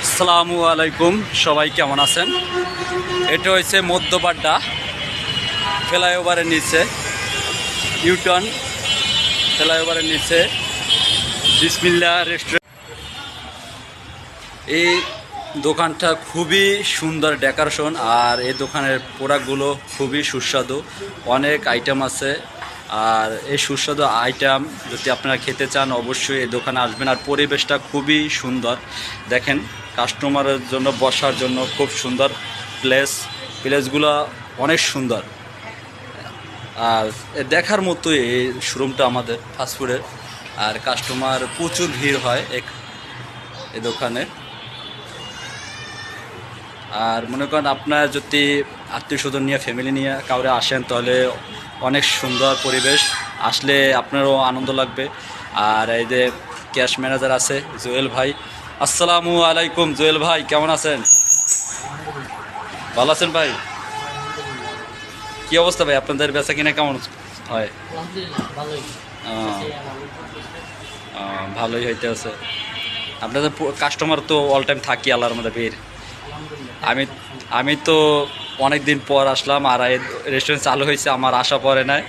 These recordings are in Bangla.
আসসালামু আলাইকুম, সবাই কেমন আছেন? এটা হচ্ছে মধ্যপাড্ডা ফ্লাইওভারের নিচে, ইউটার্ন ফ্লাইওভারের নিচে বিসমিল্লাহ রেস্টুরেন্ট। এই দোকানটা খুবই সুন্দর ডেকোরেশন, আর এই দোকানের প্রোডাক্টগুলো খুবই সুস্বাদু, অনেক আইটেম আছে। আর এই সুস্বাদু আইটেম যদি আপনারা খেতে চান অবশ্যই এই দোকানে আসবেন। আর পরিবেশটা খুবই সুন্দর, দেখেন কাস্টমারের জন্য বসার জন্য খুব সুন্দর প্লেসগুলো অনেক সুন্দর। আর দেখার মতোই এই শোরুমটা আমাদের ফাস্টফুডের, আর কাস্টমার প্রচুর ভিড় হয় এই দোকানে। আর মনে করেন আপনার যদি আত্মীয় স্বজন নিয়ে ফ্যামিলি নিয়ে কাউরে আসেন তাহলে অনেক সুন্দর পরিবেশ, আসলে আপনারও আনন্দ লাগবে। আর এই যে ক্যাশ ম্যানেজার আছে জুয়েল ভাই, আসসালামু আলাইকুম। জুয়েল ভাই কেমন আছেন? ভালো আছেন ভাই? কি অবস্থা ভাই, আপনাদের বেচা কিনা কেমন হয়? ভালোই হইতে আছে। আপনাদের কাস্টমার তো অল টাইম থাকি আল্লাহর মধ্যে ভিড়। আমি তো অনেক দিন পর আসলাম, আর এই রেস্টুরেন্ট চালু হয়েছে, আমার আশা পড়ে নাই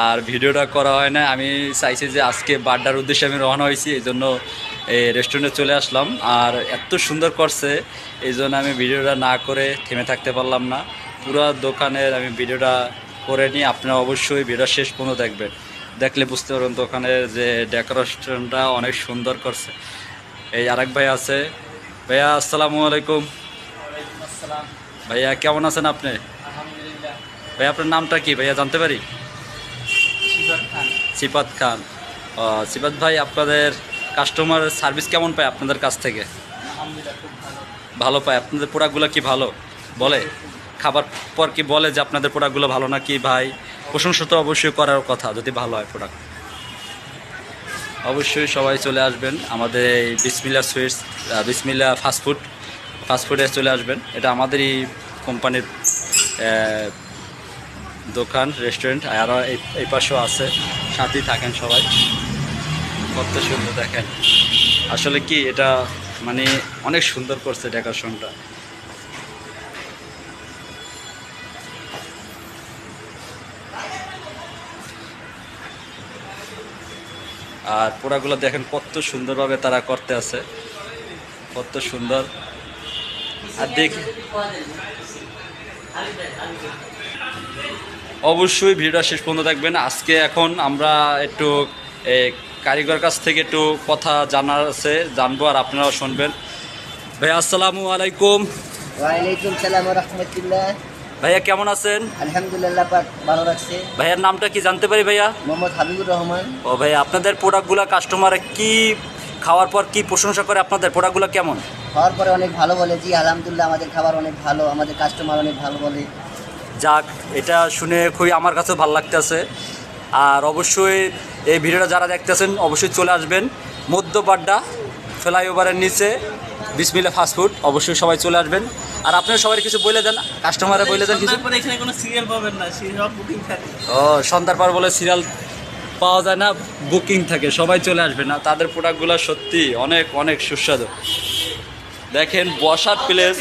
আর ভিডিওটা করা হয় না। আমি চাইছি যে আজকে বাড্ডার উদ্দেশ্যে আমি রওনা হয়েছি, এই জন্য এই রেস্টুরেন্টে চলে আসলাম। আর এত সুন্দর করছে এই জন্য আমি ভিডিওটা না করে থেমে থাকতে পারলাম না। পুরো দোকানের আমি ভিডিওটা করে নিই, আপনারা অবশ্যই ভিডিও শেষ পর্যন্ত দেখবেন, দেখলে বুঝতে পারবেন দোকানের যে ডেকোরেশনটা অনেক সুন্দর করছে। এই আরেক ভাই আছে। ভাইয়া আসসালামু আলাইকুম। ভাইয়া কেমন আছেন আপনি? ভাইয়া আপনার নামটা কি ভাইয়া, জানতে পারি? সিফাত খান। সিফাত ভাই, আপনাদের কাস্টমার সার্ভিস কেমন পায় আপনাদের কাছ থেকে? ভালো পায়। আপনাদের প্রোডাক্টগুলো কি ভালো বলে? খাবার পর কি বলে যে আপনাদের প্রোডাক্টগুলো ভালো না কি? ভাই প্রশংসা তো অবশ্যই করার কথা, যদি ভালো হয় প্রোডাক্ট। অবশ্যই সবাই চলে আসবেন আমাদের এই বিসমিল্লাহ সুইটস, বিসমিল্লাহ ফাস্টফুডে চলে আসবেন। এটা আমাদেরই কোম্পানির দোকান, রেস্টুরেন্ট, আর এই পাশেও আছে, সাথেই থাকেন সবাই। কত সুন্দর দেখেন, আসলে কি এটা মানে অনেক সুন্দর করছে ডেকোরেশনটা। আর পোড়াগুলো দেখেন কত সুন্দরভাবে তারা করতে আছে, কত সুন্দর। আর দেখি অবশ্যই ভিডিওটা শেষ পর্যন্ত দেখবেন। আজকে এখন আমরা একটু কারিগর কাছ থেকে একটু কথা জানার আছে, জানবো, আর আপনারাও শুনবেন। ভাই আসসালামু আলাইকুম। ওয়ালাইকুম সালাম ওয়া রাহমাতুল্লাহ। ভাইয়া কেমন আছেন? আলহামদুলিল্লাহ, পাক ভালো রাখছে। ভাইয়ার নামটা কি জানতে পারি ভাইয়া? মোহাম্মদ হাবিবুর রহমান। ও ভাইয়া, আপনাদের প্রোডাক্টগুলো কাস্টমার কি খাওয়ার পর কি প্রশংসা করে? আপনাদের প্রোডাক্টগুলো কেমন? খাওয়ার পরে অনেক ভালো বলে। জি আলহামদুলিল্লাহ, আমাদের খাবার অনেক ভালো, আমাদের কাস্টমার অনেক ভালো বলে। যাক, এটা শুনে খুবই আমার কাছেও ভালো লাগতেছে। আর অবশ্যই এই ভিডিওটা যারা দেখতেছেন অবশ্যই চলে আসবেন মধ্যপাড্ডা ফ্লাইওভারের নিচে বিসমিল্লাহ ফাস্টফুড, অবশ্যই সবাই চলে আসবেন। আর আপনারা সবাই কিছু বলে দেন, কাস্টমারে বলে দেন কিছু। এখানে কোনো সিরিয়াল পাবেন না, সব বুকিং থাকে। ও, সন্ধ্যার পর বলে সিরিয়াল পাওয়া যায় না, বুকিং থাকে, সবাই চলে আসবে না। তাদের প্রোডাক্টগুলো সত্যি অনেক অনেক সুস্বাদু। দেখেন বসার প্লেস